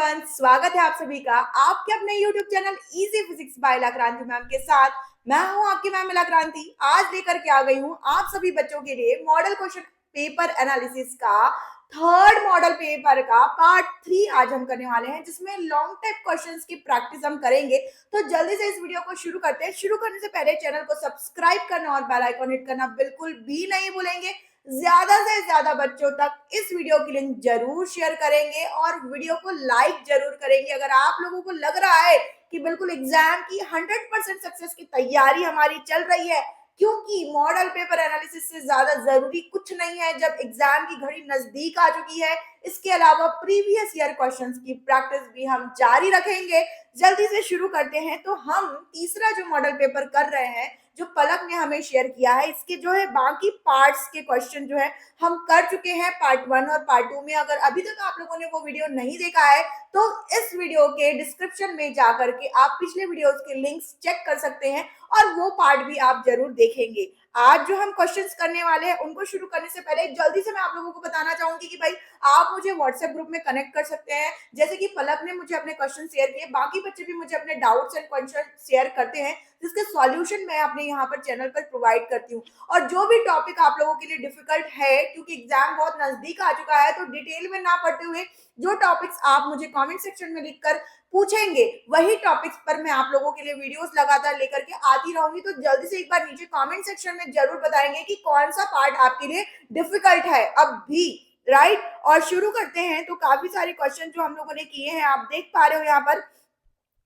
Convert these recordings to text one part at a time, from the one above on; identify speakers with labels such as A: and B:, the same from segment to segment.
A: Everyone, स्वागत है आप सभी का आपके अपने YouTube channel easy physics bye क्रांति मैम के साथ। मैं हूं आपकी मैम क्रांति। आज लेकर के आ गई हूं आप सभी बच्चों के लिए मॉडल क्वेश्चन पेपर एनालिसिस का थर्ड मॉडल पेपर का पार्ट 3 आज हम करने वाले हैं, जिसमें लॉन्ग टाइप क्वेश्चंस की प्रैक्टिस हम करेंगे। तो जल्दी से इस वीडियो को शुरू करते हैं। शुरू करने से पहले चैनल को सब्सक्राइब करना और बेल आइकन हिट करना बिल्कुल भी नहीं भूलेंगे। ज्यादा से ज्यादा बच्चों तक इस वीडियो की लिंक जरूर शेयर करेंगे और वीडियो को लाइक जरूर करेंगे। अगर आप लोगों को लग रहा है कि बिल्कुल एग्जाम की 100% सक्सेस की तैयारी हमारी चल रही है, क्योंकि मॉडल पेपर एनालिसिस से ज्यादा जरूरी कुछ नहीं है जब एग्जाम की घड़ी नजदीक आ चुकी है। इसके अलावा प्रीवियस ईयर क्वेश्चंस की प्रैक्टिस भी हम जारी रखेंगे। जल्दी से शुरू करते हैं। तो हम तीसरा जो मॉडल पेपर कर रहे हैं, जो पलक ने हमें शेयर किया है, इसके जो है बाकी पार्ट्स के क्वेश्चन जो है हम कर चुके हैं पार्ट 1 और पार्ट 2 में। अगर अभी तक आप लोगों ने वो वीडियो नहीं देखा है तो इस वीडियो के डिस्क्रिप्शन में जाकर के आप पिछले वीडियोस के लिंक्स चेक कर सकते हैं और वो पार्ट भी आप जरूर देखेंगे। आज जो हम क्वेश्चंस करने वाले हैं उनको शुरू करने से पहले जल्दी से मैं आप लोगों को बताना चाहूंगी कि भाई आप मुझे व्हाट्सएप ग्रुप में कनेक्ट कर सकते हैं। जैसे कि पलक ने मुझे अपने क्वेश्चन शेयर किए, बाकी बच्चे भी मुझे अपने डाउट्स एंड क्वेश्चन शेयर करते हैं, जिसके सॉल्यूशन मैं अपने यहाँ पर चैनल पर प्रोवाइड करती हूँ। और जो भी टॉपिक आप लोगों के लिए डिफिकल्ट है, क्योंकि एग्जाम बहुत नजदीक आ चुका है, तो डिटेल में ना पढ़ते हुए जो टॉपिक्स आप मुझे कमेंट सेक्शन में लिखकर पूछेंगे वही टॉपिक्स पर मैं आप लोगों के लिए वीडियोस लगातार लेकर के आती रहूंगी। तो जल्दी से एक बार नीचे कमेंट सेक्शन में जरूर बताएंगे कि कौन सा पार्ट आपके लिए डिफिकल्ट है अब भी, राइट। और शुरू करते हैं। तो काफी सारे क्वेश्चन जो हम लोगों ने किए हैं आप देख पा रहे हो यहाँ पर।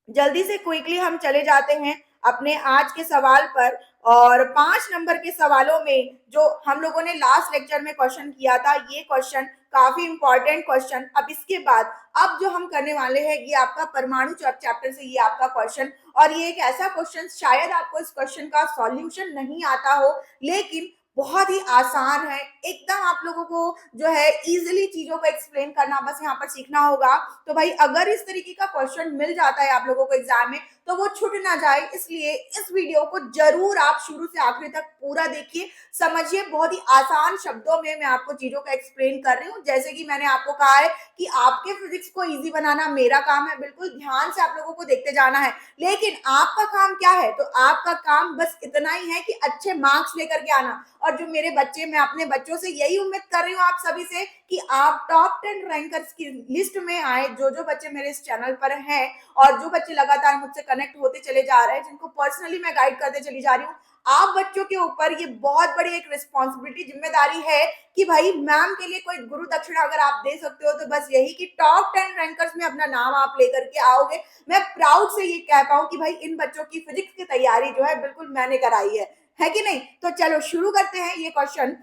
A: जल्दी से क्विकली हम चले जाते हैं अपने आज के सवाल पर। और 5 नंबर के सवालों में जो हम लोगों ने लास्ट लेक्चर में क्वेश्चन किया था, ये क्वेश्चन काफी इंपॉर्टेंट क्वेश्चन। अब इसके बाद अब जो हम करने वाले हैं ये आपका परमाणु चैप्टर से ये आपका क्वेश्चन, और ये एक ऐसा क्वेश्चन शायद आपको इस क्वेश्चन का सॉल्यूशन नहीं आता हो, लेकिन बहुत ही आसान है एकदम। आप लोगों को जो है इजीली चीजों को एक्सप्लेन करना बस यहाँ पर सीखना होगा। तो भाई अगर इस तरीके का क्वेश्चन मिल जाता है आप लोगों को एग्जाम में तो वो छूट ना जाए, इसलिए इस वीडियो को जरूर आप शुरू से आखिरी तक पूरा देखिए, समझिए। बहुत ही आसान शब्दों में मैं आपको चीजों को एक्सप्लेन कर रही हूँ। जैसे कि मैंने आपको कहा है कि आपके फिजिक्स को इजी बनाना मेरा काम है, बिल्कुल ध्यान से आप लोगों को देखते जाना है। लेकिन आपका काम क्या है? तो आपका काम बस इतना ही है कि अच्छे मार्क्स लेकर के आना। और जो मेरे बच्चे, मैं अपने बच्चों से यही उम्मीद कर रही हूँ आप सभी से कि आप टॉप 10 रैंकर्स की लिस्ट में आए। जो बच्चे मेरे इस चैनल पर हैं और जो बच्चे लगातार मुझसे कनेक्ट होते चले जा रहे हैं, जिनको पर्सनली मैं गाइड करते चली जा रही हूँ, आप बच्चों के ऊपर ये बहुत बड़ी एक रिस्पॉन्सिबिलिटी, जिम्मेदारी है कि भाई मैम के लिए कोई गुरु दक्षिणा अगर आप दे सकते हो तो बस यही कि टॉप 10 रैंकर्स में अपना नाम आप लेकर के आओगे। मैं प्राउड से ये कह पाऊं कि भाई इन बच्चों की फिजिक्स की तैयारी जो है बिल्कुल मैंने कराई है कि नहीं। तो चलो शुरू करते हैं। ये क्वेश्चन,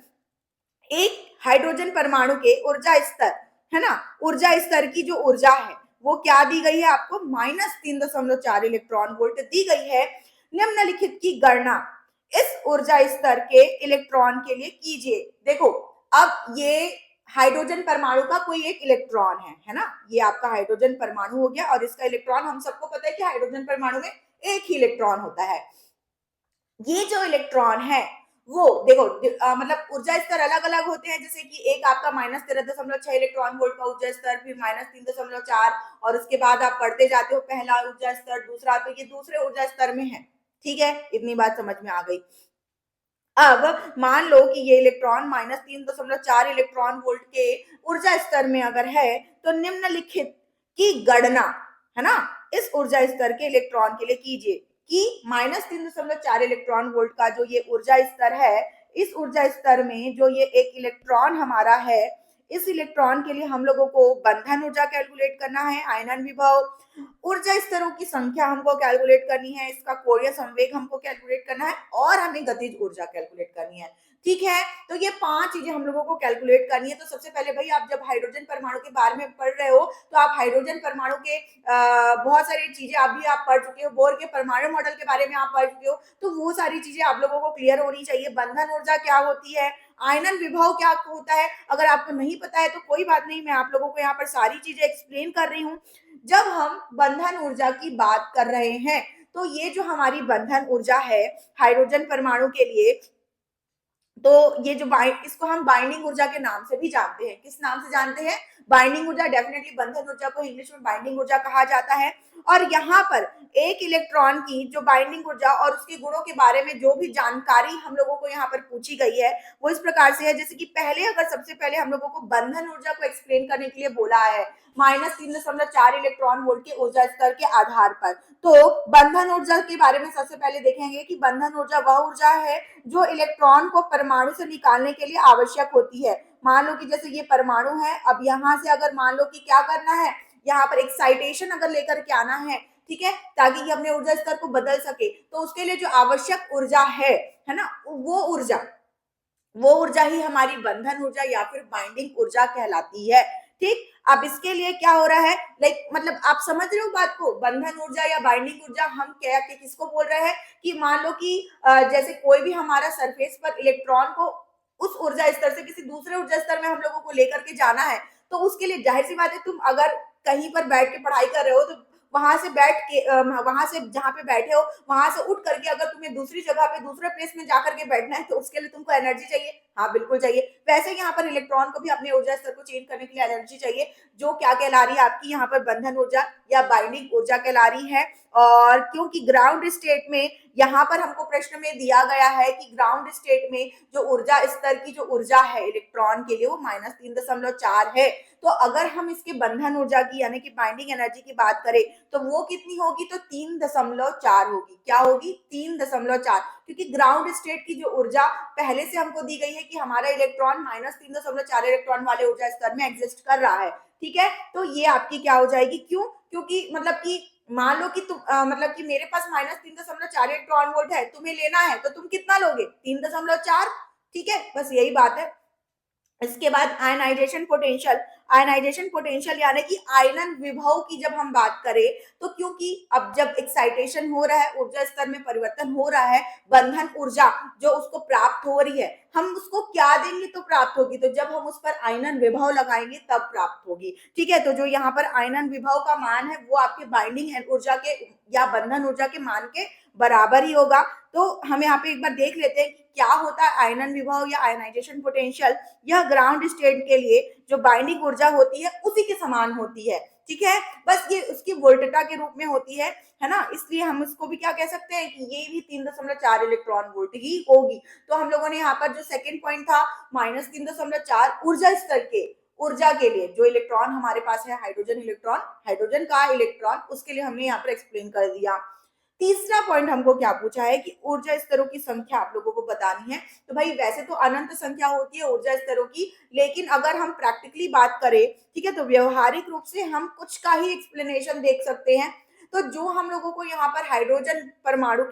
A: एक हाइड्रोजन परमाणु के ऊर्जा स्तर, है ना, ऊर्जा स्तर की जो ऊर्जा है वो क्या दी गई है आपको? -3.4 इलेक्ट्रॉन वोल्ट दी गई है। निम्नलिखित की गणना इस ऊर्जा स्तर के इलेक्ट्रॉन के लिए कीजिए। देखो, अब ये हाइड्रोजन परमाणु का कोई एक इलेक्ट्रॉन है ना, ये आपका हाइड्रोजन परमाणु हो गया और इसका इलेक्ट्रॉन, हम सबको पता है कि हाइड्रोजन परमाणु में एक ही इलेक्ट्रॉन होता है। ये जो इलेक्ट्रॉन है वो देखो मतलब ऊर्जा स्तर अलग अलग होते हैं। जैसे कि एक आपका -13.6 इलेक्ट्रॉन वोल्ट का ऊर्जा स्तर, फिर -3.4, और उसके बाद आप पढ़ते जाते हो पहला ऊर्जा स्तर, दूसरा, तो ये दूसरे ऊर्जा स्तर में है। ठीक है, इतनी बात समझ में आ गई। अब मान लो कि ये इलेक्ट्रॉन -3.4 इलेक्ट्रॉन वोल्ट के ऊर्जा स्तर में अगर है, तो निम्नलिखित की गणना, है ना, इस ऊर्जा स्तर के इलेक्ट्रॉन के लिए कीजिए कि -3.4 इलेक्ट्रॉन वोल्ट का जो ये ऊर्जा स्तर है, इस ऊर्जा स्तर में जो ये एक इलेक्ट्रॉन हमारा है, इस इलेक्ट्रॉन के लिए हम लोगों को बंधन ऊर्जा कैलकुलेट करना है, आयनन विभव, ऊर्जा स्तरों की संख्या हमको कैलकुलेट करनी है, इसका कोणीय संवेग हमको कैलकुलेट करना है, और हमें गतिज ऊर्जा कैलकुलेट करनी है। ठीक है, तो ये 5 चीजें हम लोगों को कैलकुलेट करनी है। तो सबसे पहले भाई आप जब हाइड्रोजन परमाणु के बारे में पढ़ रहे हो तो आप हाइड्रोजन परमाणु के बहुत सारी चीजें अभी आप पढ़ चुके हो, बोर के परमाणु मॉडल के बारे में आप पढ़ चुके हो, तो वो सारी चीजें आप लोगों को क्लियर होनी चाहिए। बंधन ऊर्जा क्या होती है, आयनन विभव क्या होता है, अगर आपको नहीं पता है तो कोई बात नहीं, मैं आप लोगों को यहाँ पर सारी चीजें एक्सप्लेन कर रही हूँ। जब हम बंधन ऊर्जा की बात कर रहे हैं तो ये जो हमारी बंधन ऊर्जा है हाइड्रोजन परमाणु के लिए, तो ये जो इसको हम बाइंडिंग ऊर्जा के नाम से भी जानते हैं। किस नाम से जानते हैं? बाइंडिंग ऊर्जा। डेफिनेटली बंधन ऊर्जा को इंग्लिश में बाइंडिंग ऊर्जा कहा जाता है। और यहाँ पर एक इलेक्ट्रॉन की जो बाइंडिंग ऊर्जा और उसके गुणों के बारे में जो भी जानकारी हम लोगों को यहाँ पर पूछी गई है वो इस प्रकार से है, जैसे कि पहले अगर सबसे पहले हम लोगों को बंधन ऊर्जा को एक्सप्लेन करने के लिए बोला है -3.4 इलेक्ट्रॉन वोल्ट के ऊर्जा स्तर के आधार पर, तो बंधन ऊर्जा के बारे में सबसे पहले देखेंगे कि बंधन ऊर्जा वह ऊर्जा है जो इलेक्ट्रॉन को परमाणु से निकालने के लिए आवश्यक होती है। मान लो कि जैसे ये परमाणु है, अब यहाँ से अगर मान लो कि क्या करना है, यहाँ पर एक्साइटेशन अगर लेकर के आना है, ठीक है, ताकि ये अपने ऊर्जा स्तर को बदल सके, तो उसके लिए जो आवश्यक ऊर्जा है ना, वो ऊर्जा ही हमारी बंधन ऊर्जा या फिर बाइंडिंग ऊर्जा कहलाती है। ठीक, अब इसके लिए क्या हो रहा है, लाइक मतलब आप समझ रहे हो बात को, बंधन ऊर्जा या बाइंडिंग ऊर्जा हम क्या किसको बोल रहे हैं कि मान लो कि जैसे कोई भी हमारा सरफेस पर इलेक्ट्रॉन को उस ऊर्जा स्तर से किसी दूसरे ऊर्जा स्तर में हम लोगों को लेकर के जाना है, तो उसके लिए जाहिर सी बात है, तुम अगर कहीं पर बैठ के पढ़ाई कर रहे हो तो वहां से बैठ के वहां से जहां पे बैठे हो वहां से उठ करके अगर तुम्हें दूसरी जगह पे दूसरे प्लेस में जाकर के बैठना है तो उसके लिए तुमको एनर्जी चाहिए। हाँ बिल्कुल चाहिए। वैसे यहाँ पर इलेक्ट्रॉन को भी अपने ऊर्जा स्तर को चेंज करने के लिए एनर्जी चाहिए, जो क्या कहला रही है आपकी यहाँ पर बंधन ऊर्जा या बाइंडिंग ऊर्जा कहला रही है। और क्योंकि ग्राउंड स्टेट में यहाँ पर हमको प्रश्न में दिया गया है कि ग्राउंड स्टेट में जो ऊर्जा स्तर की जो ऊर्जा है इलेक्ट्रॉन के लिए वो -3.4 है। तो अगर हम इसके बंधन ऊर्जा की यानी कि बाइंडिंग एनर्जी की बात करें तो वो कितनी होगी, तो 3.4 होगी। क्या होगी? 3.4, क्योंकि ग्राउंड स्टेट की जो ऊर्जा पहले से हमको दी गई है कि हमारा इलेक्ट्रॉन -3.4 इलेक्ट्रॉन वाले ऊर्जा स्तर में एग्जिस्ट कर रहा है। ठीक है, तो ये आपकी क्या हो जाएगी, क्यों? क्योंकि मतलब कि मान लो कि तुम मतलब कि मेरे पास -3.4 इलेक्ट्रॉन वोल्ट है, तुम्हें लेना है तो तुम कितना लोगे? 3.4। ठीक है, बस यही बात है। इसके बाद आयनाइजेशन पोटेंशियल। आयनाइजेशन पोटेंशियल यानी कि आयनन विभव की जब हम बात करें तो क्योंकि अब जब एक्साइटेशन हो रहा है, ऊर्जा स्तर में परिवर्तन हो रहा है, बंधन ऊर्जा जो उसको प्राप्त हो रही है, हम उसको क्या देंगे तो प्राप्त होगी, तो जब हम उस पर आयनन विभव लगाएंगे तब प्राप्त होगी। ठीक है, तो जो यहाँ पर आयनन विभव का मान है वो आपके बाइंडिंग ऊर्जा के या बंधन ऊर्जा के मान के बराबर ही होगा। तो हम यहाँ पे एक बार देख लेते हैं कि क्या होता है आयनन विभव या आयनाइजेशन पोटेंशियल। यह ग्राउंड स्टेट के लिए जो बाइंडिंग ऊर्जा होती है उसी के समान होती है। ठीक है, बस ये उसकी वोल्टता के रूप में होती है ना, इसलिए हम उसको भी क्या कह सकते हैं कि ये भी 3.4 इलेक्ट्रॉन वोल्ट ही होगी। तो हम लोगों ने यहाँ पर जो सेकंड पॉइंट था -3.4 ऊर्जा स्तर के ऊर्जा के लिए जो इलेक्ट्रॉन हमारे पास है हाइड्रोजन इलेक्ट्रॉन, हाइड्रोजन का इलेक्ट्रॉन, उसके लिए हमने यहाँ पर एक्सप्लेन कर दिया। तीसरा पॉइंट हमको क्या पूछा है कि ऊर्जा स्तरों की संख्या आप लोगों को बतानी है। तो भाई वैसे तो अनंत संख्या होती है ऊर्जा स्तरों की, लेकिन अगर हम प्रैक्टिकली बात करें, ठीक है, तो व्यवहारिक रूप से हम कुछ का ही एक्सप्लेनेशन देख सकते हैं। तो जो हम लोगों को यहाँ पर हाइड्रोजन परमाणु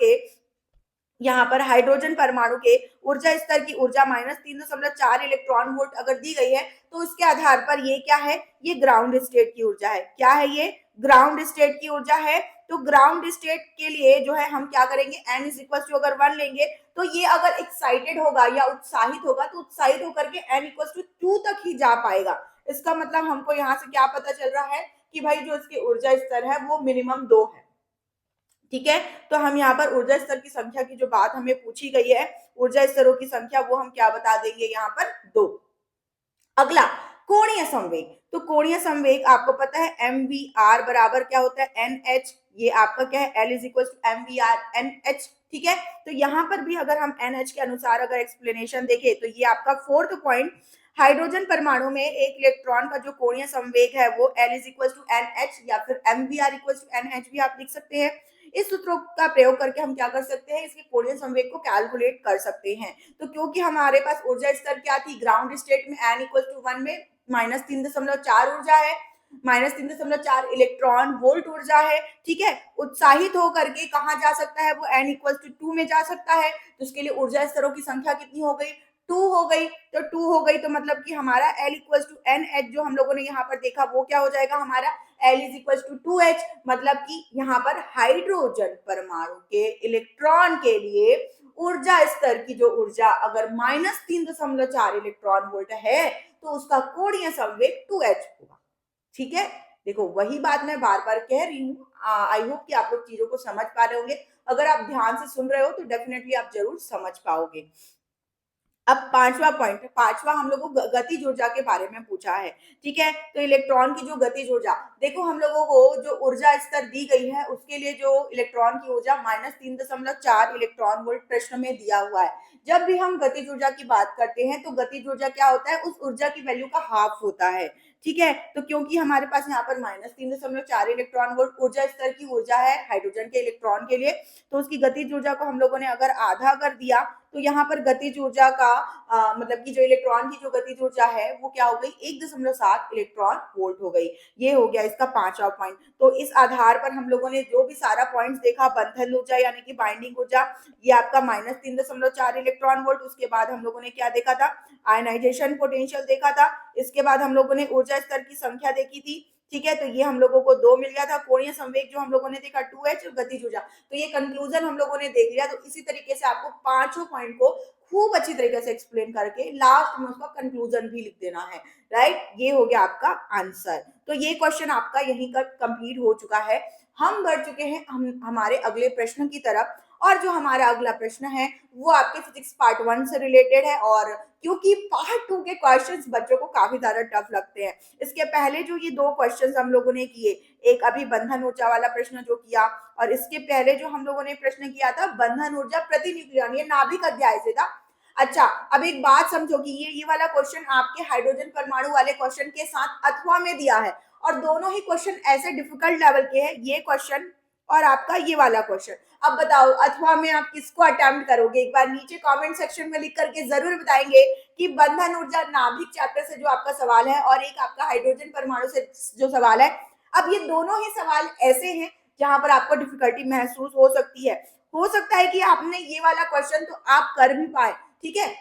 A: के ऊर्जा स्तर की ऊर्जा -3.4 इलेक्ट्रॉन वोल्ट अगर दी गई है, तो उसके आधार पर ये क्या है, ये ग्राउंड स्टेट की ऊर्जा है। क्या है ये? ग्राउंड स्टेट की ऊर्जा है। तो ग्राउंड स्टेट के लिए जो है हम क्या करेंगे, n इज इक्वल टू अगर 1 लेंगे तो ये अगर एक्साइटेड होगा या उत्साहित होगा तो उत्साहित होकर के n इक्वल टू 2 तक ही जा पाएगा। इसका मतलब हमको यहाँ से क्या पता चल रहा है कि भाई जो इसकी ऊर्जा स्तर है वो मिनिमम 2 है। ठीक है, तो हम यहाँ पर ऊर्जा स्तर की संख्या की जो बात हमें पूछी गई है, ऊर्जा स्तरों की संख्या, वो हम क्या बता देंगे यहाँ पर 2। अगला कोणीय संवेग। तो कोणीय संवेग आपको पता है एम वी आर बराबर क्या होता है, एन एच। ये आपका क्या है, L is equal to m v r n h. ठीक है, तो यहाँ पर भी अगर हम एन एच के अनुसार अगर एक्सप्लेनेशन देखें तो ये आपका फोर्थ पॉइंट, हाइड्रोजन परमाणु में एक इलेक्ट्रॉन का जो कोणीय संवेग है वो L is equal to n h या फिर m v r equal to n h भी आप लिख सकते हैं। इस सूत्रों का प्रयोग करके हम क्या कर सकते हैं, इसके कोणीय संवेग को कैलकुलेट कर सकते हैं। तो क्योंकि हमारे पास ऊर्जा स्तर क्या थी, ग्राउंड स्टेट में n इक्वल टू 1 में -3.4 ऊर्जा है, -3.4 इलेक्ट्रॉन वोल्ट ऊर्जा है। ठीक है, उत्साहित होकर के कहाँ जा सकता है, वो n इक्वल टू 2 में जा सकता है। तो उसके लिए ऊर्जा स्तरों की संख्या कितनी हो गई, 2 हो गई। तो 2 हो गई तो मतलब कि हमारा L equal to n h जो हम लोगों ने यहाँ पर देखा वो क्या हो जाएगा हमारा, L is equal to 2H। मतलब कि यहाँ पर हाइड्रोजन परमाणु के इलेक्ट्रॉन के लिए ऊर्जा स्तर की जो ऊर्जा अगर -3.4 इलेक्ट्रॉन वोल्ट है तो उसका कोणीय संवेग 2H होगा। ठीक है, देखो वही बात मैं बार बार कह रही हूँ। आई होप कि आप लोग चीजों को समझ पा रहे होंगे। अगर आप ध्यान से सुन रहे हो तो डेफिनेटली आप जरूर समझ पाओगे। अब पांचवा हम लोगों को गतिज ऊर्जा के बारे में पूछा है। ठीक है, तो इलेक्ट्रॉन की जो गतिज ऊर्जा, देखो हम लोगों को जो ऊर्जा स्तर दी गई है उसके लिए जो इलेक्ट्रॉन की ऊर्जा -3.4 इलेक्ट्रॉन वोल्ट प्रश्न में दिया हुआ है। जब भी हम गतिज ऊर्जा की बात करते हैं तो गतिज ऊर्जा क्या होता है, उस ऊर्जा की वैल्यू का हाफ होता है। ठीक है, तो क्योंकि हमारे पास यहाँ पर -3.4 इलेक्ट्रॉन वोल्ट ऊर्जा स्तर की ऊर्जा है हाइड्रोजन के इलेक्ट्रॉन के लिए, तो उसकी गतिज ऊर्जा को हम लोगों ने अगर आधा कर दिया तो यहाँ पर गतिज ऊर्जा का मतलब कि जो इलेक्ट्रॉन की जो गतिज ऊर्जा है वो क्या हो गई, 1.7 इलेक्ट्रॉन वोल्ट हो गई। ये हो गया इसका पांचवा पॉइंट। तो इस आधार पर हम लोगों ने जो भी सारा पॉइंट्स देखा, बंधन ऊर्जा यानी कि बाइंडिंग ऊर्जा, ये आपका -3.4 इलेक्ट्रॉन वोल्ट। उसके बाद हम लोगों ने क्या देखा था, आयनाइजेशन पोटेंशियल देखा था। इसके बाद हम लोगों ने ऊर्जा स्तर की संख्या देखी थी। ठीक है, तो ये हम लोगों को 2 मिल गया था। कोणीय संवेग जो हम लोगों ने देखा 2h, और गतिज ऊर्जा, तो ये कंक्लूजन हम लोगों ने देख लिया। तो इसी तरीके से आपको पांचों पॉइंट को खूब अच्छी तरीके से एक्सप्लेन करके लास्ट में उसका कंक्लूजन भी लिख देना है। राइट, ये हो गया आपका आंसर। तो ये क्वेश्चन आपका यहीं का कंप्लीट हो चुका है। हम बढ़ चुके हैं हमारे अगले प्रश्न की तरफ। और जो हमारा अगला प्रश्न है वो आपके फिजिक्स पार्ट 1 से रिलेटेड है, और क्योंकि पार्ट 2 के क्वेश्चंस बच्चों को काफी ज्यादा टफ लगते हैं, इसके पहले जो ये 2 क्वेश्चंस हम लोगों ने किए, एक अभी बंधन ऊर्जा वाला प्रश्न जो किया, और इसके पहले जो हम लोगों ने प्रश्न किया था बंधन ऊर्जा प्रति न्यूक्लियन, ये नाभिक अध्याय से था। अच्छा, अब एक बात समझो कि ये वाला क्वेश्चन आपके हाइड्रोजन परमाणु वाले क्वेश्चन के साथ अथवा में दिया है, और दोनों ही क्वेश्चन ऐसे डिफिकल्ट लेवल के हैं, ये क्वेश्चन और आपका ये वाला क्वेश्चन। अब बताओ अथवा में आप किसको अटेम्प्ट करोगे, एक बार नीचे कमेंट सेक्शन में लिख करके जरूर बताएंगे कि बंधन ऊर्जा नाभिक चैप्टर से जो आपका सवाल है, और एक आपका हाइड्रोजन परमाणु से जो सवाल है। अब ये दोनों ही सवाल ऐसे हैं जहां पर आपको डिफिकल्टी महसूस हो सकती है। हो सकता है कि आपने ये वाला क्वेश्चन तो आप कर भी पाए। ठीक है,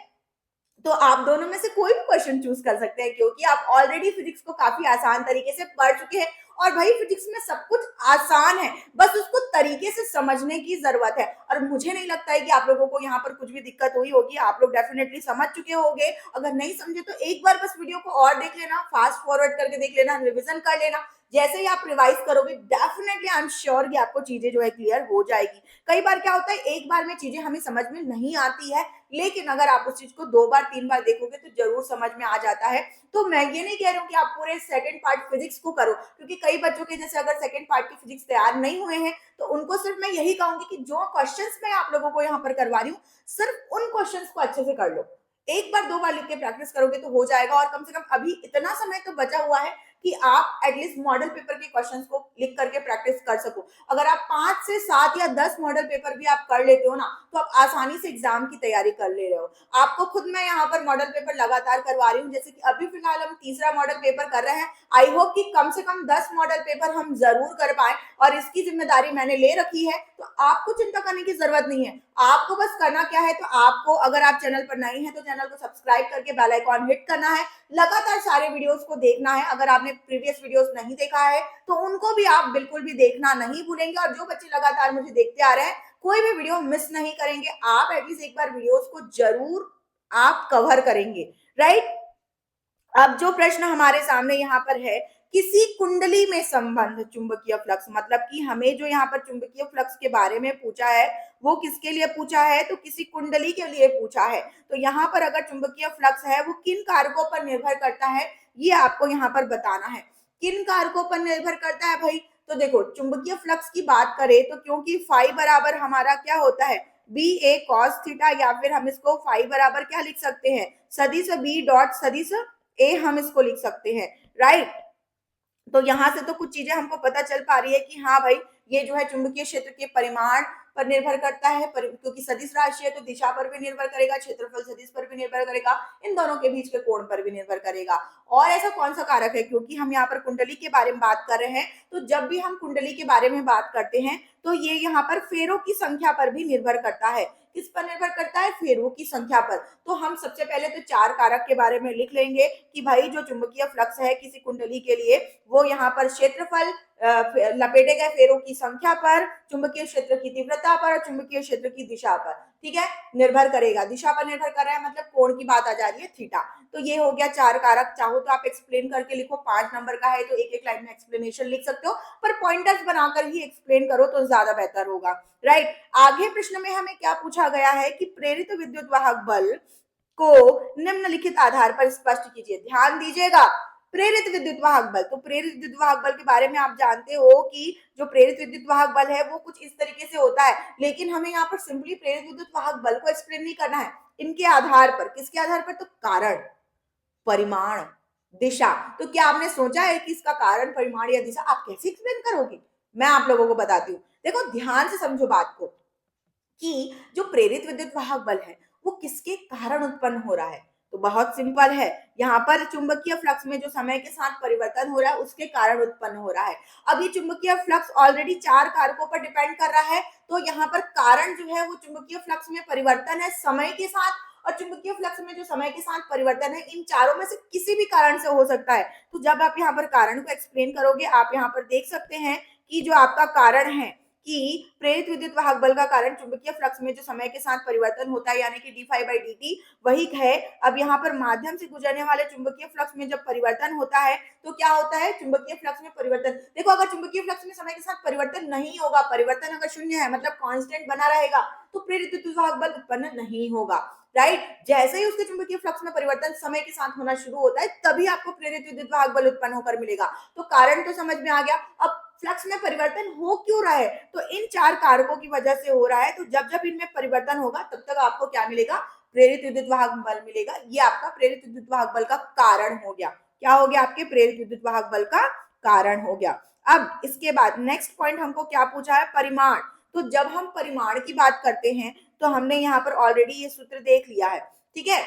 A: तो आप दोनों में से कोई भी क्वेश्चन चूज कर सकते हैं, क्योंकि आप ऑलरेडी फिजिक्स को काफी आसान तरीके से पढ़ चुके हैं। और भाई फिजिक्स में सब कुछ आसान है, बस उसको तरीके से समझने की जरूरत है। और मुझे नहीं लगता है कि आप लोगों को यहाँ पर कुछ भी दिक्कत हुई होगी, आप लोग डेफिनेटली समझ चुके होंगे। अगर नहीं समझे तो एक बार बस वीडियो को और देख लेना, फास्ट फॉरवर्ड करके देख लेना, रिविजन कर लेना। जैसे ही आप रिवाइज करोगे डेफिनेटली आई एम श्योर कि आपको चीजें जो है क्लियर हो जाएगी। कई बार क्या होता है, एक बार में चीजें हमें समझ में नहीं आती है, लेकिन अगर आप उस चीज को 2 बार 3 बार देखोगे तो जरूर समझ में आ जाता है। तो मैं ये नहीं कह रही हूँ कि आप पूरे सेकंड पार्ट फिजिक्स को करो, क्योंकि कई बच्चों के जैसे अगर सेकंड पार्ट की फिजिक्स तैयार नहीं हुए हैं तो उनको सिर्फ मैं यही कहूंगी कि जो क्वेश्चंस मैं आप लोगों को यहाँ पर करवा रही हूँ, सिर्फ उन क्वेश्चंस को अच्छे से कर लो। एक बार 2 बार लिख के प्रैक्टिस करोगे तो हो जाएगा। और कम से कम अभी इतना समय तो बचा हुआ है कि आप एटलीस्ट मॉडल पेपर के क्वेश्चंस को लिख करके प्रैक्टिस कर सको। अगर आप 5 से 7 या 10 मॉडल पेपर भी आप कर लेते हो ना, तो आप आसानी से एग्जाम की तैयारी कर ले रहे हो। आपको खुद मैं यहाँ पर मॉडल पेपर लगातार करवा रही हूँ, जैसे कि अभी फिलहाल हम तीसरा मॉडल पेपर कर रहे हैं। आई होप कि कम से कम 10 मॉडल पेपर हम जरूर कर पाए, और इसकी जिम्मेदारी मैंने ले रखी है। तो आपको चिंता करने की जरूरत नहीं है। आपको बस करना क्या है, तो आपको अगर आप चैनल पर नए हैं तो चैनल को सब्सक्राइब करके बेल आइकॉन हिट करना है, लगातार सारे वीडियोस को देखना है। अगर आपने प्रीवियस वीडियोस नहीं देखा है तो उनको भी आप बिल्कुल भी देखना नहीं भूलेंगे। और जो बच्चे लगातार मुझे देखते आ रहे हैं, कोई भी वीडियो मिस नहीं करेंगे, आप एटलीस्ट एक बार वीडियोस को जरूर आप कवर करेंगे। राइट, अब जो प्रश्न हमारे सामने यहाँ पर है, किसी कुंडली में संबंध चुंबकीय फ्लक्स, मतलब कि हमें जो यहाँ पर चुंबकीय फ्लक्स के बारे में पूछा है वो किसके लिए पूछा है, तो किसी कुंडली के लिए पूछा है। तो यहाँ पर अगर चुंबकीय फ्लक्स है वो किन कारकों पर निर्भर करता है, ये आपको यहाँ पर बताना है। किन कारकों पर निर्भर करता है भाई, तो देखो चुंबकीय फ्लक्स की बात करें तो क्योंकि फाई बराबर हमारा क्या होता है, बी ए कॉस थीटा, या फिर हम इसको फाई बराबर क्या लिख सकते हैं, सदिश बी डॉट सदिश ए, हम इसको लिख सकते हैं। राइट, तो यहाँ से तो कुछ चीजें हमको पता चल पा रही है कि हाँ भाई ये जो है चुंबकीय क्षेत्र के परिमाण पर निर्भर करता है, क्योंकि सदिश राशि है तो दिशा पर भी निर्भर करेगा, क्षेत्रफल सदिश पर भी निर्भर करेगा, इन दोनों के बीच के कोण पर भी निर्भर करेगा। और ऐसा कौन सा कारक है, क्योंकि हम यहाँ पर कुंडली के बारे में बात कर रहे हैं, तो जब भी हम कुंडली के बारे में बात करते हैं तो ये यहाँ पर फेरों की संख्या पर भी निर्भर करता है। किस पर निर्भर करता है, फेरों की संख्या पर। तो हम सबसे पहले तो 4 कारक के बारे में लिख लेंगे कि भाई जो चुंबकीय फ्लक्स है किसी कुंडली के लिए, वो यहाँ पर क्षेत्रफल, लपेटे गए फेरों की संख्या पर, चुंबकीय क्षेत्र की तीव्रता पर, चुंबकीय क्षेत्र की दिशा पर, ठीक है, निर्भर करेगा। दिशा पर निर्भर कर रहा है मतलब कोण की बात आ जा रही है, थीटा। तो ये हो गया 4 कारक। चाहो तो आप एक्सप्लेन करके लिखो, 5 नंबर का है तो एक एक लाइन में एक्सप्लेनेशन लिख सकते हो, पर पॉइंटर्स बनाकर ही एक्सप्लेन करो तो ज्यादा बेहतर होगा। राइट, आगे प्रश्न में हमें क्या पूछा गया है कि प्रेरित विद्युत वाहक बल को निम्नलिखित आधार पर स्पष्ट कीजिए। ध्यान दीजिएगा, प्रेरित विद्युत वाहक बल। तो प्रेरित विद्युत वाहक बल के बारे में आप जानते हो कि जो प्रेरित विद्युत वाहक बल है वो कुछ इस तरीके से होता है, लेकिन हमें यहाँ पर सिंपली प्रेरित विद्युत वाहक बल को एक्सप्लेन नहीं करना है, इनके आधार पर। किसके आधार पर? तो कारण, परिमाण, दिशा। तो क्या आपने सोचा है कि इसका कारण, परिमाण या दिशा आप कैसे एक्सप्लेन करोगे? मैं आप लोगों को बताती हूँ। देखो ध्यान से समझो बात को, कि जो प्रेरित विद्युत वाहक बल है वो किसके कारण उत्पन्न हो रहा है? तो बहुत सिंपल है, यहाँ पर चुंबकीय फ्लक्स में जो समय के साथ परिवर्तन हो रहा है उसके कारण उत्पन्न हो रहा है। अब ये चुंबकीय फ्लक्स ऑलरेडी 4 कारकों पर डिपेंड कर रहा है, तो यहाँ पर कारण जो है वो चुंबकीय फ्लक्स में परिवर्तन है समय के साथ, और चुंबकीय फ्लक्स में जो समय के साथ परिवर्तन है इन चारों में से किसी भी कारण से हो सकता है। तो जब आप यहाँ पर कारण को एक्सप्लेन करोगे, आप यहाँ पर देख सकते हैं कि जो आपका कारण है कि प्रेरित विद्युत वाहक बल का कारण चुंबकीय फ्लक्स में जो समय के साथ परिवर्तन होता है, यानी कि d∅dt वही है। अब यहाँ पर माध्यम से गुजरने वाले चुंबकीय फ्लक्स में जब परिवर्तन होता है तो क्या होता है? चुंबकीय फ्लक्स में परिवर्तन। देखो अगर चुंबकीय फ्लक्स में समय के साथ परिवर्तन नहीं होगा, परिवर्तन अगर शून्य है मतलब कांस्टेंट बना रहेगा, तो प्रेरित विद्युत वाहक बल उत्पन्न नहीं होगा, राइट। जैसे ही उसके चुंबकीय फ्लक्स में परिवर्तन समय के साथ होना शुरू होता है तभी आपको प्रेरित विद्युत वाहक बल उत्पन्न होकर मिलेगा। तो कारण तो समझ में आ गया। अब फ्लक्स में परिवर्तन हो क्यों रहा है? तो इन 4 कारकों की वजह से हो रहा है। तो जब जब इनमें परिवर्तन होगा तब तक आपको क्या मिलेगा? प्रेरित विद्युत वाहक बल मिलेगा। ये आपका प्रेरित विद्युत वाहक बल का कारण हो गया। क्या हो गया? आपके प्रेरित विद्युत वाहक बल का कारण हो गया। अब इसके बाद नेक्स्ट पॉइंट हमको क्या पूछा है? परिमाण। तो जब हम परिमाण की बात करते हैं तो हमने यहाँ पर ऑलरेडी ये सूत्र देख लिया है, ठीक है।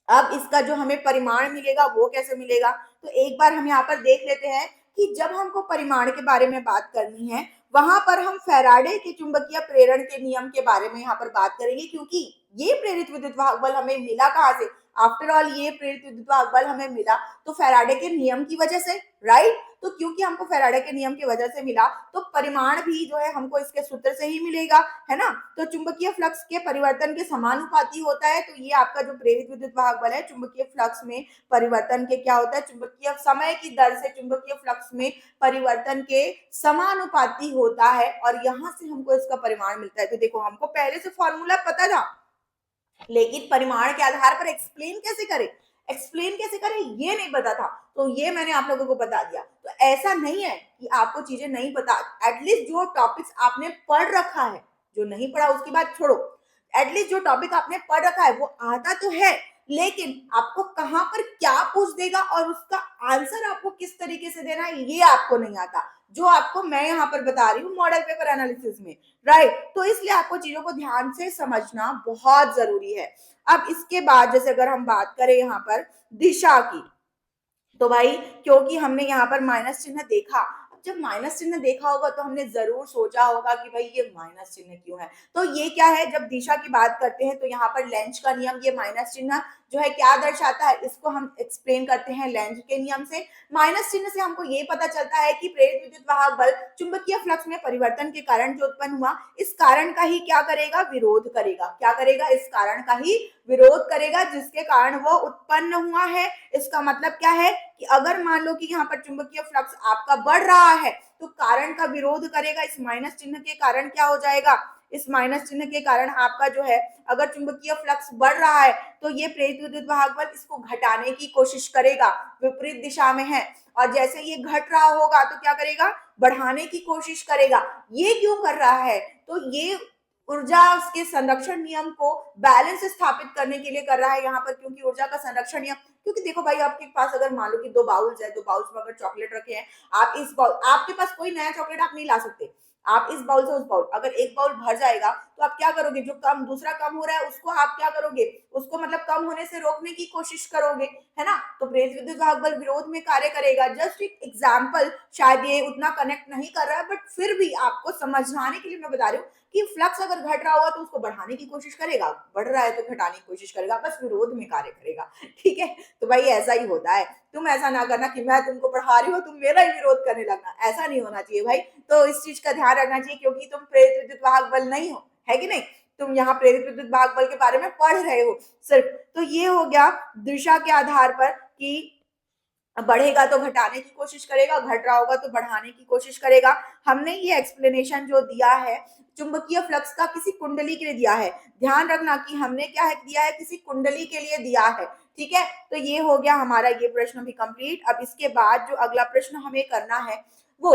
A: अब इसका जो हमें परिमाण मिलेगा वो कैसे मिलेगा? तो एक बार हम यहाँ पर देख लेते हैं कि जब हमको परिमाण के बारे में बात करनी है वहां पर हम फैराडे के चुंबकीय प्रेरण के नियम के बारे में यहाँ पर बात करेंगे, क्योंकि ये प्रेरित विद्युत वाहक बल हमें मिला कहाँ से? आफ्टर ऑल ये प्रेरित विद्युत वाहक बल हमें मिला तो फैराडे के नियम की वजह से, राइट। तो क्योंकि हमको फैराडे के नियम की वजह से मिला तो परिमाण भी जो है हमको इसके सूत्र से ही मिलेगा, है ना। तो चुंबकीय फ्लक्स के परिवर्तन के समानुपाती होता है। तो ये आपका जो प्रेरित विद्युत वाहक बल है चुंबकीय फ्लक्स में परिवर्तन के क्या होता है? चुंबकीय समय की दर से चुंबकीय फ्लक्स में परिवर्तन के समानुपाती होता है, और यहां से हमको इसका परिमाण मिलता है। तो देखो हमको पहले से फॉर्मूला पता था, लेकिन परिमाण के आधार पर एक्सप्लेन कैसे करें, एक्सप्लेन कैसे करें ये नहीं पता था, तो ये मैंने आप लोगों को बता दिया। तो ऐसा नहीं है कि आपको चीजें नहीं पता, एटलीस्ट जो टॉपिक्स आपने पढ़ रखा है, जो नहीं पढ़ा उसकी बात छोड़ो, एटलीस्ट जो टॉपिक आपने पढ़ रखा है वो आता तो है, लेकिन आपको कहां पर क्या पूछ देगा और उसका आंसर आपको किस तरीके से देना है ये आपको नहीं आता, जो आपको मैं यहाँ पर बता रही हूँ मॉडल पेपर एनालिसिस में, राइट। तो इसलिए आपको चीजों को ध्यान से समझना बहुत जरूरी है। अब इसके बाद जैसे अगर हम बात करें यहाँ पर दिशा की, तो भाई क्योंकि हमने यहाँ पर माइनस चिन्ह देखा, जब माइनस चिन्ह देखा होगा तो हमने जरूर सोचा होगा कि भाई ये माइनस चिन्ह क्यों है। तो ये क्या है, जब दिशा की बात करते हैं तो यहाँ पर लेंज का नियम, ये माइनस चिन्ह जो है क्या दर्शाता है, इसको हम एक्सप्लेन करते हैं लेंज के नियम से। माइनस चिन्ह से हमको ये पता चलता है कि प्रेरित विद्युत वाहक बल चुंबकीय फ्लक्स में परिवर्तन के कारण जो उत्पन्न हुआ, इस कारण का ही क्या करेगा? विरोध करेगा। क्या करेगा? इस कारण का ही विरोध करेगा जिसके कारण वो उत्पन्न हुआ है। इसका मतलब क्या है कि अगर मान लो कि यहाँ पर चुंबकीय फ्लक्स आपका बढ़ रहा है तो कारण का विरोध करेगा, इस माइनस चिन्ह के कारण क्या हो जाएगा? इस माइनस चिन्ह के कारण आपका जो है अगर चुंबकीय फ्लक्स बढ़ रहा है तो ये प्रेरित विद्युत वाहक बल इसको घटाने की कोशिश करेगा, विपरीत दिशा में है, और जैसे ये घट रहा होगा तो क्या करेगा? बढ़ाने की कोशिश करेगा। ये क्यों कर रहा है? तो ये ऊर्जा के संरक्षण नियम को बैलेंस स्थापित करने के लिए कर रहा है यहाँ पर, क्योंकि ऊर्जा का संरक्षण नियम, क्योंकि देखो भाई आपके पास अगर मान लो कि 2 बाउल्स है, 2 बाउल्स में अगर चॉकलेट रखे हैं, आप इस बाउल, आपके पास कोई नया चॉकलेट आप नहीं ला सकते, आप इस बाउल से उस बाउल, अगर एक बाउल भर जाएगा तो आप क्या करोगे? जो कम दूसरा कम हो रहा है उसको आप क्या करोगे? उसको मतलब कम होने से रोकने की कोशिश करोगे, है ना। तो प्रेरित विद्युत वाहक बल विरोध में कार्य करेगा। जस्ट एक एग्जाम्पल, शायद ये उतना कनेक्ट नहीं कर रहा है बट फिर भी आपको समझाने के लिए मैं बता रही हूँ कि फ्लक्स अगर घट रहा होगा तो उसको बढ़ाने की कोशिश करेगा, बढ़ रहा है तो घटाने की कोशिश करेगा, बस विरोध में कार्य करेगा, ठीक है। तो भाई ऐसा ही होता है, तुम ऐसा ना करना कि मैं तुमको पढ़ा रही हूँ तुम मेरा ही विरोध करने लगना, ऐसा नहीं होना चाहिए भाई। तो इस चीज का ध्यान रखना चाहिए, क्योंकि तुम प्रेरित विद्युत वाहक बल नहीं हो, है कि नहीं, तुम यहाँ प्रेरित विद्युत वाहक बल के बारे में पढ़ रहे हो सिर्फ। तो ये हो गया दिशा के आधार पर कि बढ़ेगा तो घटाने की कोशिश करेगा, घट रहा होगा तो बढ़ाने की कोशिश करेगा। हमने ये एक्सप्लेनेशन जो दिया है चुंबकीय फ्लक्स का किसी कुंडली के लिए दिया है। ध्यान रखना कि हमने क्या है दिया है, किसी कुंडली के लिए दिया है। ठीक है, तो ये हो गया हमारा ये प्रश्न भी कंप्लीट। अब इसके बाद जो अगला प्रश्न हमें करना है वो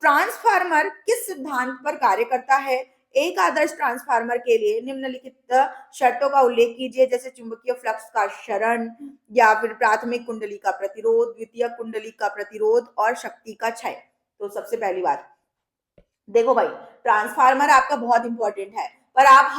A: ट्रांसफार्मर किस सिद्धांत पर कार्य करता है। एक आदर्श ट्रांसफार्मर के लिए निम्नलिखित शर्तों का उल्लेख कीजिए, जैसे चुंबकीय फ्लक्स का क्षरण, या फिर प्राथमिक कुंडली का प्रतिरोध, द्वितीय कुंडली का प्रतिरोध और शक्ति का क्षय। तो सबसे पहली बात देखो भाई, ट्रांसफार्मर आपका बहुत इंपॉर्टेंट है, पर आप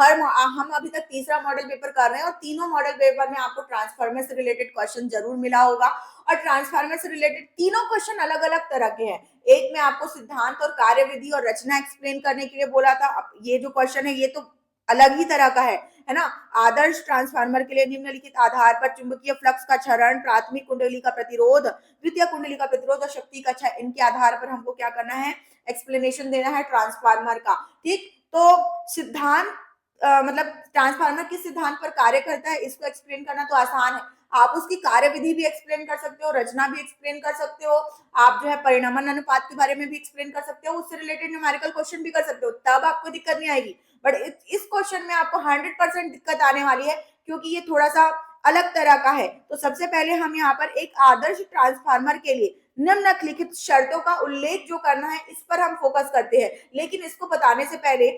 A: हम अभी तक तीसरा मॉडल पेपर कर रहे हैं और तीनों मॉडल पेपर में आपको ट्रांसफार्मर से रिलेटेड क्वेश्चन जरूर मिला होगा। और ट्रांसफार्मर से रिलेटेड तीनों क्वेश्चन अलग अलग तरह के हैं। एक में आपको सिद्धांत और कार्यविधि और रचना एक्सप्लेन करने के लिए बोला था। अब ये जो क्वेश्चन है ये तो अलग ही तरह का है ना। आदर्श ट्रांसफार्मर के लिए निम्नलिखित आधार पर चुंबकीय फ्लक्स का क्षरण, प्राथमिक कुंडली का प्रतिरोध, द्वितीय कुंडली का प्रतिरोध और शक्ति का क्षय, इनके आधार पर हमको क्या करना है, एक्सप्लेनेशन देना है ट्रांसफार्मर का। ठीक, तो सिद्धांत मतलब ट्रांसफार्मर किस सिद्धांत पर कार्य करता है इसको एक्सप्लेन करना तो आसान है। आप उसकी कार्यविधि भी एक्सप्लेन कर सकते हो, रचना भी एक्सप्लेन कर सकते हो, आप जो है परिणामन अनुपात के बारे में भी एक्सप्लेन कर सकते हो, उससे रिलेटेड न्यूमेरिकल क्वेश्चन भी कर सकते हो, तब आपको दिक्कत नहीं आएगी। बट इस क्वेश्चन में आपको 100% दिक्कत आने वाली है, क्योंकि ये थोड़ा सा अलग तरह का है। तो सबसे पहले हम यहाँ पर एक आदर्श ट्रांसफार्मर के लिए निम्नलिखित शर्तों का उल्लेख जो करना है इस पर हम फोकस करते हैं। लेकिन इसको बताने से पहले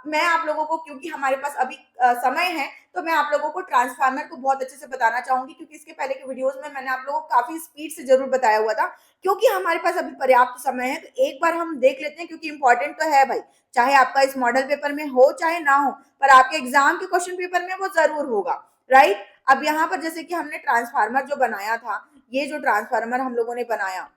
A: मैं आप लोगों को, क्योंकि हमारे पास अभी समय है, तो मैं आप लोगों को ट्रांसफार्मर को बहुत अच्छे से बताना चाहूंगी, क्योंकि इसके पहले के वीडियोस में मैंने आप लोगों को काफी स्पीड से जरूर बताया हुआ था। क्योंकि हमारे पास अभी पर्याप्त समय है, तो एक बार हम देख लेते हैं, क्योंकि इंपॉर्टेंट तो है भाई, चाहे आपका इस मॉडल पेपर में हो चाहे ना हो, पर आपके एग्जाम के क्वेश्चन पेपर में वो जरूर होगा, राइट। अब यहाँ पर जैसे कि हमने ट्रांसफार्मर जो बनाया था, ये जो ट्रांसफार्मर हम लोगों ने बनाया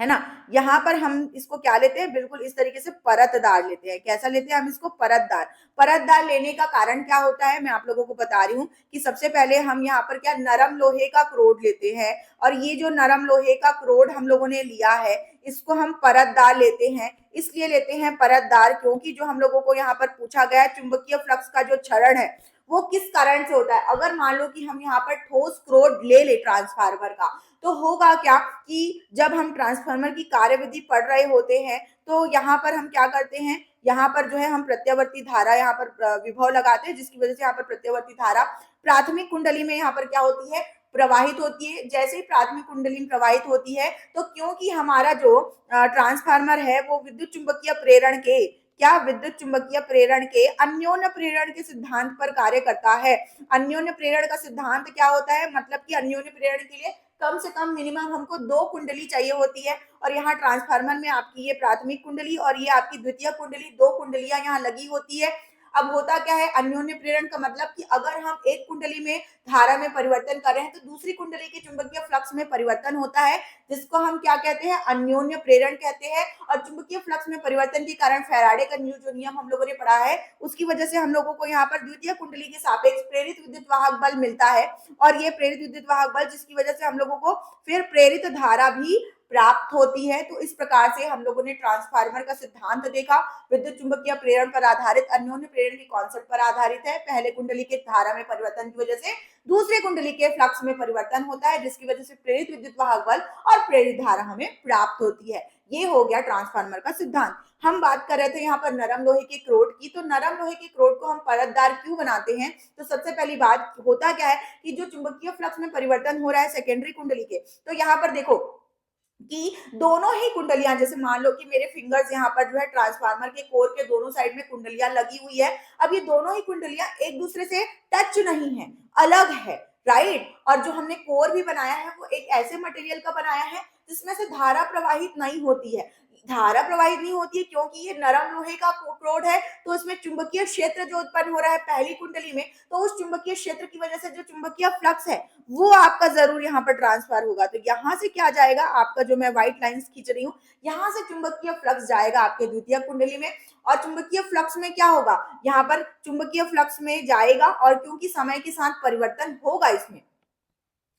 A: है ना, यहाँ पर हम इसको क्या लेते हैं, बिल्कुल इस तरीके से परतदार लेते हैं। कैसा लेते हैं हम इसको, परतदार। परतदार लेने का कारण क्या होता है, मैं आप लोगों को बता रही हूँ कि सबसे पहले हम यहाँ पर क्या नरम लोहे का क्रोड लेते हैं, और ये जो नरम लोहे का क्रोड हम लोगों ने लिया है इसको हम परतदार लेते हैं। इसलिए लेते हैं परतदार क्योंकि जो हम लोगों को यहाँ पर पूछा गया है चुंबकीय फ्लक्स का जो क्षरण है वो किस कारण से होता है। अगर मान लो कि हम यहाँ पर ठोस क्रोड ले ट्रांसफार्मर का, तो होगा क्या कि जब हम ट्रांसफार्मर की कार्यविधि पढ़ रहे होते हैं तो यहाँ पर हम क्या करते हैं, यहाँ पर जो है हम प्रत्यावर्ती धारा यहाँ पर विभव लगाते हैं, जिसकी वजह से यहाँ पर प्रत्यावर्ती धारा प्राथमिक कुंडली में यहाँ पर क्या होती है, प्रवाहित होती है। जैसे ही प्राथमिक कुंडली में प्रवाहित होती है तो क्योंकि हमारा जो ट्रांसफार्मर है वो विद्युत चुंबकीय प्रेरण के क्या विद्युत चुंबकीय प्रेरण के अन्योन्य प्रेरण के सिद्धांत पर कार्य करता है। अन्योन्य प्रेरण का सिद्धांत क्या होता है, मतलब कि अन्योन्य प्रेरण के लिए कम से कम मिनिमम हमको 2 कुंडली चाहिए होती है, और यहाँ ट्रांसफार्मर में आपकी ये प्राथमिक कुंडली और ये आपकी द्वितीय कुंडली, 2 कुंडलियां यहाँ लगी होती है। अब होता क्या है, अन्योन्य प्रेरण का मतलब कि अगर हम एक कुंडली में धारा में परिवर्तन कर रहे हैं तो दूसरी कुंडली के चुंबकीय फ्लक्स में परिवर्तन होता है, जिसको हम क्या कहते हैं, अन्योन्य प्रेरण कहते हैं। और चुंबकीय फ्लक्स में परिवर्तन के कारण फैराडे का जो नियम हम लोगों ने पढ़ा है उसकी वजह से हम लोगों को यहाँ पर द्वितीय कुंडली के सापेक्ष प्रेरित विद्युत वाहक बल मिलता है, और ये प्रेरित विद्युत वाहक बल जिसकी वजह से हम लोगों को फिर प्रेरित धारा भी प्राप्त होती है। तो इस प्रकार से हम लोगों ने ट्रांसफार्मर का सिद्धांत देखा, विद्युत चुंबकीय प्रेरण पर आधारित, अन्योन्य प्रेरण के कॉन्सेप्ट पर आधारित है। पहले कुंडली के धारा में परिवर्तन की वजह से दूसरे कुंडली के फ्लक्स में परिवर्तन होता है, जिसकी वजह से प्रेरित विद्युत वाहक बल और प्रेरित धारा हमें प्राप्त होती है। ये हो गया ट्रांसफार्मर का सिद्धांत। हम बात कर रहे थे यहाँ पर नरम लोहे के क्रोड की, तो नरम लोहे के क्रोड को हम परतदार क्यों बनाते हैं, तो सबसे पहली बात होता क्या है कि जो चुंबकीय फ्लक्स में परिवर्तन हो रहा है सेकेंडरी कुंडली के, तो यहाँ पर देखो कि दोनों ही कुंडलियां, जैसे मान लो कि मेरे फिंगर्स यहाँ पर जो है ट्रांसफार्मर के कोर के दोनों साइड में कुंडलियां लगी हुई है। अब ये दोनों ही कुंडलियां एक दूसरे से टच नहीं है, अलग है, राइट। और जो हमने कोर भी बनाया है वो एक ऐसे मटेरियल का बनाया है जिसमें से धारा प्रवाहित नहीं होती है। धारा प्रवाहित नहीं होती है क्योंकि ये नरम लोहे का क्रोड है, तो इसमें चुंबकीय क्षेत्र जो उत्पन्न हो रहा है पहली कुंडली में, तो उस चुंबकीय क्षेत्र की वजह से जो चुंबकीय फ्लक्स है वो आपका जरूर यहाँ पर ट्रांसफर होगा। तो यहाँ से क्या जाएगा आपका, जो मैं व्हाइट लाइंस खींच रही हूँ, यहाँ से चुंबकीय फ्लक्स जाएगा आपके द्वितीय कुंडली में, और चुंबकीय फ्लक्स में क्या होगा, यहाँ पर चुंबकीय फ्लक्स में जाएगा, और क्योंकि समय के साथ परिवर्तन होगा इसमें,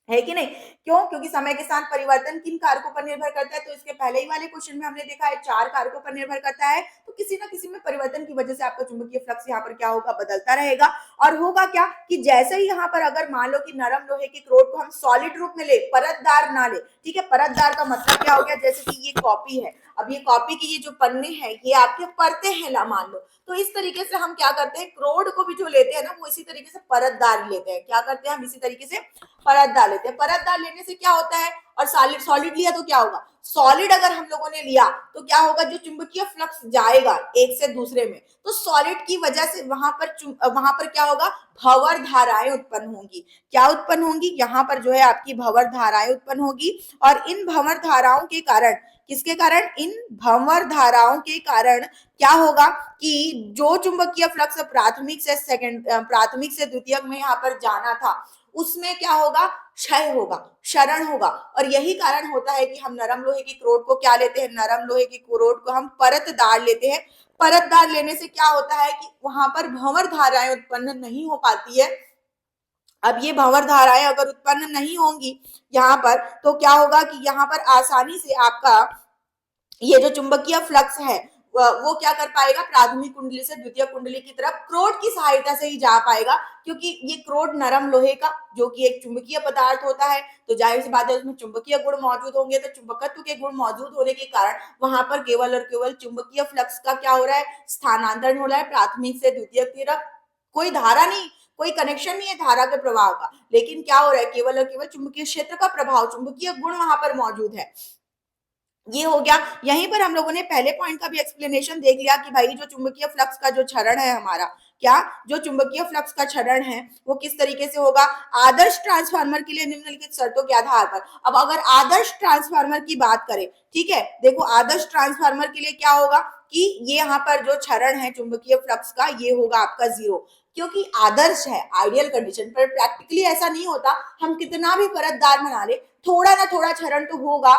A: है कि नहीं? क्यों? क्योंकि समय के साथ परिवर्तन किन कारकों पर निर्भर करता है? तो इसके पहले ही वाले क्वेश्चन में हमने देखा है 4 कारकों पर निर्भर करता है। तो किसी ना किसी में परिवर्तन की वजह से आपका चुंबकीय फ्लक्स यहाँ पर क्या होगा? बदलता रहेगा। और होगा क्या कि जैसे ही यहाँ पर अगर मान लो कि नरम लोहे की क्रोड को हम सॉलिड रूप में ले, परतदार ना ले, ठीक है? परतदार का मतलब क्या हो गया? जैसे कि ये कॉपी है, अब ये कॉपी की ये जो पन्ने हैं ये आपके परतें हैं ला मान लो, तो इस तरीके से हम क्या करते हैं, क्रोड को भी जो लेते हैं ना वो इसी तरीके से परतदार लेते हैं। क्या करते हैं हम? इसी तरीके से परतदार लेते हैं। परतदार लेने से क्या होता है? और सॉलिड सॉलिड लिया तो क्या होगा? सॉलिड अगर हम लोगों ने लिया तो क्या होगा? जो चुंबकीय फ्लक्स जाएगा एक से दूसरे में, तो सॉलिड की वजह से वहां पर क्या होगा? भंवर धाराएं उत्पन्न होंगी। क्या उत्पन्न होंगी? यहाँ पर जो है आपकी भंवर धाराएं उत्पन्न होगी। और इन भंवर धाराओं के कारण, किसके कारण? इन भंवर धाराओं के कारण क्या होगा कि जो चुंबकीय फ्लक्स प्राथमिक से द्वितीयक में यहाँ पर जाना था, उसमें क्या होगा? क्षय होगा, क्षरण होगा। और यही कारण होता है कि हम नरम लोहे की क्रोड को क्या लेते हैं? नरम लोहे की क्रोड को हम परतदार लेते हैं। परतदार लेने से क्या होता है कि वहां पर भंवर धाराएं उत्पन्न नहीं हो पाती है। अब ये भंवर धाराएं अगर उत्पन्न नहीं होंगी यहाँ पर, तो क्या होगा कि यहाँ पर आसानी से आपका ये जो चुंबकीय फ्लक्स है वो क्या कर पाएगा? प्राथमिक कुंडली से द्वितीय कुंडली की तरफ क्रोड की सहायता से ही जा पाएगा, क्योंकि ये क्रोड नरम लोहे का जो कि एक चुंबकीय पदार्थ होता है, तो जाहिर सी बात है उसमें चुंबकीय गुण मौजूद होंगे। तो चुंबकत्व के गुण मौजूद होने के कारण वहां पर केवल और केवल चुंबकीय फ्लक्स का क्या हो रहा है? स्थानांतरण हो रहा है प्राथमिक से द्वितीय की तरफ। कोई धारा नहीं, कोई कनेक्शन नहीं है धारा के प्रवाह का, लेकिन क्या हो रहा है? केवल और केवल चुंबकीय क्षेत्र का प्रभाव, चुंबकीय गुण वहां पर मौजूद है। ये हो गया। यहीं पर हम लोगों ने पहले पॉइंट का भी एक्सप्लेनेशन देख लिया कि भाई जो चुंबकीय फ्लक्स का जो क्षरण है हमारा, क्या जो चुंबकीय फ्लक्स का क्षरण है वो किस तरीके से होगा? आदर्श ट्रांसफार्मर के लिए निम्नलिखित शर्तों के आधार पर। अब अगर आदर्श ट्रांसफार्मर की बात करें, ठीक है, देखो आदर्श ट्रांसफार्मर के लिए क्या होगा कि ये यहाँ पर जो क्षरण है चुंबकीय फ्लक्स का ये होगा आपका 0, क्योंकि आदर्श है, आइडियल कंडीशन पर प्रैक्टिकली ऐसा नहीं होता। हम कितना भी परतदार बना ले, थोड़ा ना थोड़ा क्षरण तो होगा,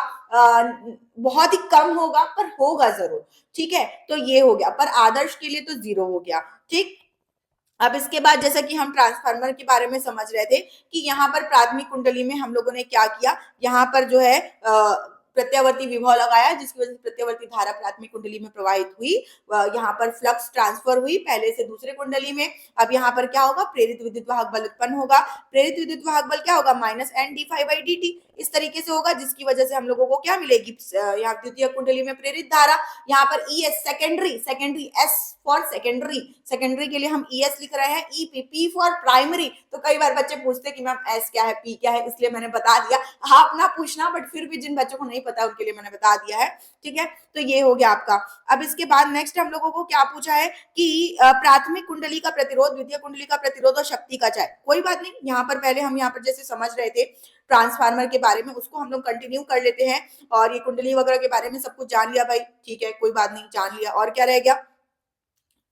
A: बहुत ही कम होगा पर होगा जरूर। ठीक है, तो ये हो गया, पर आदर्श के लिए तो 0 हो गया। ठीक, अब इसके बाद जैसा कि हम ट्रांसफार्मर के बारे में समझ रहे थे कि यहाँ पर प्राथमिक कुंडली में हम लोगों ने क्या किया, यहाँ पर जो है प्रत्यावर्ती विभव लगाया, जिसकी वजह से प्रत्यावर्ती धारा प्राथमिक कुंडली में प्रवाहित हुई। यहाँ पर फ्लक्स ट्रांसफर हुई पहले से दूसरे कुंडली में। अब यहाँ पर क्या होगा? प्रेरित विद्युत वाहक बल उत्पन्न होगा। प्रेरित विद्युत वाहक बल क्या होगा? Minus n d five by d t, इस तरीके से होगा, जिसकी वजह से हम लोगों को क्या मिलेगी? यहाँ द्वितीय कुंडली में प्रेरित धारा, यहाँ पर E S secondary, secondary S for secondary, secondary के लिए हम ई एस लिख रहे हैं, E P, P for primary. तो कई बार बच्चे पूछते हैं कि मैम एस क्या है, पी क्या है, इसलिए मैंने बता दिया। आप ना पूछना, बट फिर भी जिन बच्चों को नहीं पता उनके लिए मैंने बता दिया है। ठीक है, तो ये हो गया आपका। अब इसके बाद नेक्स्ट हम लोगों को क्या पूछा है कि प्राथमिक कुंडली का प्रतिरोध, द्वितीय कुंडली का प्रतिरोध और शक्ति का चाय। कोई बात नहीं, यहाँ पर पहले हम यहाँ पर जैसे समझ रहे थे ट्रांसफार्मर के बारे में, उसको हम लोग कंटिन्यू कर लेते हैं। और ये कुंडली वगैरह के बारे में सब कुछ जान लिया भाई, ठीक है, कोई बात नहीं, जान लिया। और क्या रह गया?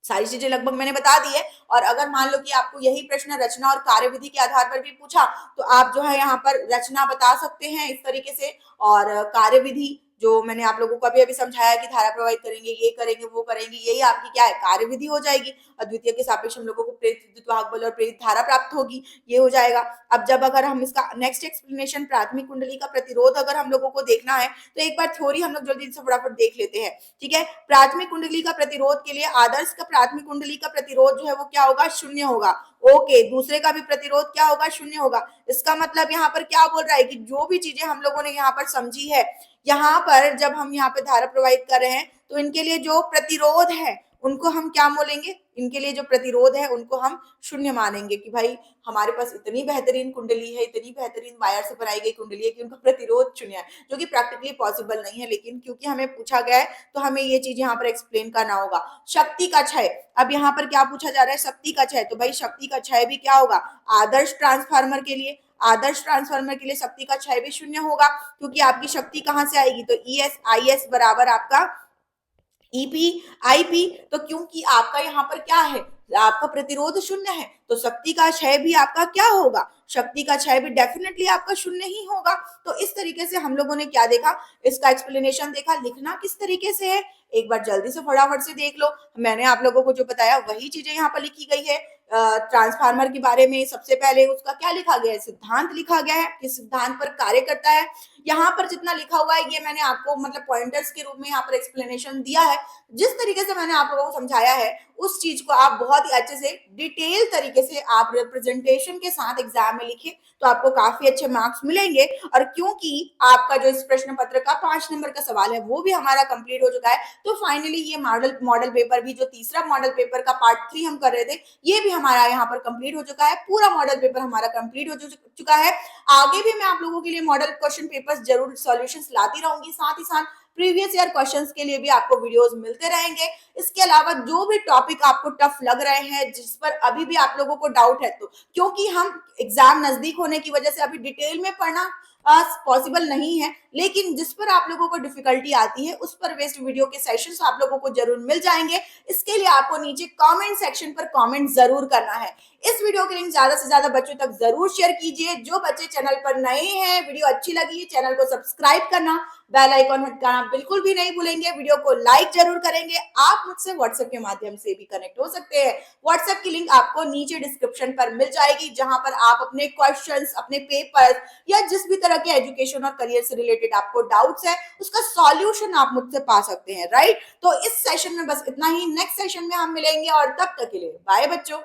A: सारी चीजें लगभग मैंने बता दी है। और अगर मान लो कि आपको यही प्रश्न रचना और कार्यविधि के आधार पर भी पूछा, तो आप जो है यहाँ पर रचना बता सकते हैं इस तरीके से, और कार्यविधि जो मैंने आप लोगों को अभी अभी समझाया कि धारा प्रवाहित करेंगे, ये करेंगे, वो करेंगे, यही आपकी क्या है? कार्यविधि हो जाएगी। अद्वितीय के सापेक्ष हम लोगों को प्रेरित विद्युत वाहक बल और प्रेरित धारा प्राप्त होगी, ये हो जाएगा। अब जब अगर हम इसका नेक्स्ट एक्सप्लेनेशन, प्राथमिक कुंडली का प्रतिरोध अगर हम लोगों को देखना है, तो एक बार थ्योरी हम लोग जल्दी से फटाफट देख लेते हैं। ठीक है, प्राथमिक कुंडली का प्रतिरोध के लिए आदर्श का प्राथमिक कुंडली का प्रतिरोध जो है वो क्या होगा? 0 होगा। ओके, दूसरे का भी प्रतिरोध क्या होगा? 0 होगा। इसका मतलब यहाँ पर क्या बोल रहा है कि जो भी चीजें हम लोगों ने यहाँ पर समझी है, यहाँ पर जब हम यहाँ पे धारा प्रवाहित कर रहे हैं, तो इनके लिए जो प्रतिरोध है उनको हम क्या बोलेंगे? इनके लिए जो प्रतिरोध है उनको हम 0 मानेंगे कि भाई हमारे पास इतनी बेहतरीन कुंडली है, इतनी बेहतरीन वायर से बनाई गई कुंडली है कि उनका प्रतिरोध 0 है, जो कि प्रैक्टिकली पॉसिबल नहीं है। लेकिन क्योंकि हमें पूछा गया है तो हमें ये चीज यहाँ पर एक्सप्लेन करना होगा। शक्ति का क्षय, अब यहाँ पर क्या पूछा जा रहा है? शक्ति का क्षय। तो भाई शक्ति का क्षय भी क्या होगा? आदर्श ट्रांसफार्मर के लिए, आदर्श ट्रांसफार्मर के लिए शक्ति का क्षय भी 0 होगा, क्योंकि आपकी शक्ति कहां से आएगी? तो ई एस आई एस बराबर आपका ईपी आईपी। तो क्योंकि आपका यहाँ पर क्या है? आपका प्रतिरोध 0 है, तो शक्ति का क्षय भी आपका क्या होगा? शक्ति का क्षय भी डेफिनेटली आपका 0 ही होगा। तो इस तरीके से हम लोगों ने क्या देखा? इसका एक्सप्लेनेशन देखा। लिखना किस तरीके से है एक बार जल्दी से फटाफट से देख लो। मैंने आप लोगों को जो बताया वही चीजें यहाँ पर लिखी गई है। ट्रांसफार्मर के बारे में सबसे पहले उसका क्या लिखा गया है, सिद्धांत लिखा गया है, किस सिद्धांत पर कार्य करता है। यहाँ पर जितना लिखा हुआ है ये मैंने आपको मतलब पॉइंटर्स के रूप में यहाँ पर एक्सप्लेनेशन दिया है। जिस तरीके से मैंने आप लोगों को समझाया है उस चीज को आप बहुत ही अच्छे से डिटेल तरीके से आप रिप्रेजेंटेशन के साथ एग्जाम में लिखिए तो आपको काफी अच्छे मार्क्स मिलेंगे। और क्योंकि आपका जो इस प्रश्न पत्र का 5 नंबर का सवाल है वो भी हमारा कंप्लीट हो चुका है, तो फाइनली ये मॉडल मॉडल पेपर भी, जो तीसरा मॉडल पेपर का पार्ट 3 हम कर रहे थे, ये भी हमारा यहाँ पर कंप्लीट हो चुका है। पूरा मॉडल पेपर हमारा कंप्लीट हो चुका है। आगे भी मैं आप लोगों के लिए मॉडल क्वेश्चन पेपर्स जरूर सॉल्यूशंस लाती रहूंगी, साथ ही साथ प्रीवियस ईयर क्वेश्चंस के लिए भी आपको वीडियोस मिलते रहेंगे। इसके अलावा जो भी टॉपिक आपको टफ लग रहे हैं, जिस पर अभी भी आप लोगों को डाउट है, तो क्योंकि हम एग्जाम नजदीक होने की वजह से अभी डिटेल में पढ़ना पॉसिबल नहीं है, लेकिन जिस पर आप लोगों को डिफिकल्टी आती है उस पर बेस्ड वीडियो के सेशंस आप लोगों को जरूर मिल जाएंगे। इसके लिए आपको नीचे कमेंट सेक्शन पर कमेंट जरूर करना है। इस वीडियो की लिंक ज्यादा से ज्यादा बच्चों तक जरूर शेयर कीजिए। जो बच्चे चैनल पर नए हैं, वीडियो अच्छी लगी, चैनल को सब्सक्राइब करना, बेल आइकॉन हटकाना बिल्कुल भी नहीं भूलेंगे। वीडियो को लाइक जरूर करेंगे। आप मुझसे व्हाट्सएप के माध्यम से भी कनेक्ट हो सकते हैं। व्हाट्सएप की लिंक आपको नीचे डिस्क्रिप्शन पर मिल जाएगी, जहां पर आप अपने क्वेश्चंस, अपने पेपर या जिस भी तरह के एजुकेशन और करियर से रिलेटेड आपको डाउट्स है उसका सॉल्यूशन आप मुझसे पा सकते हैं, राइट। तो इस सेशन में बस इतना ही। नेक्स्ट सेशन में हम मिलेंगे और तब तक के लिए बाय बच्चों।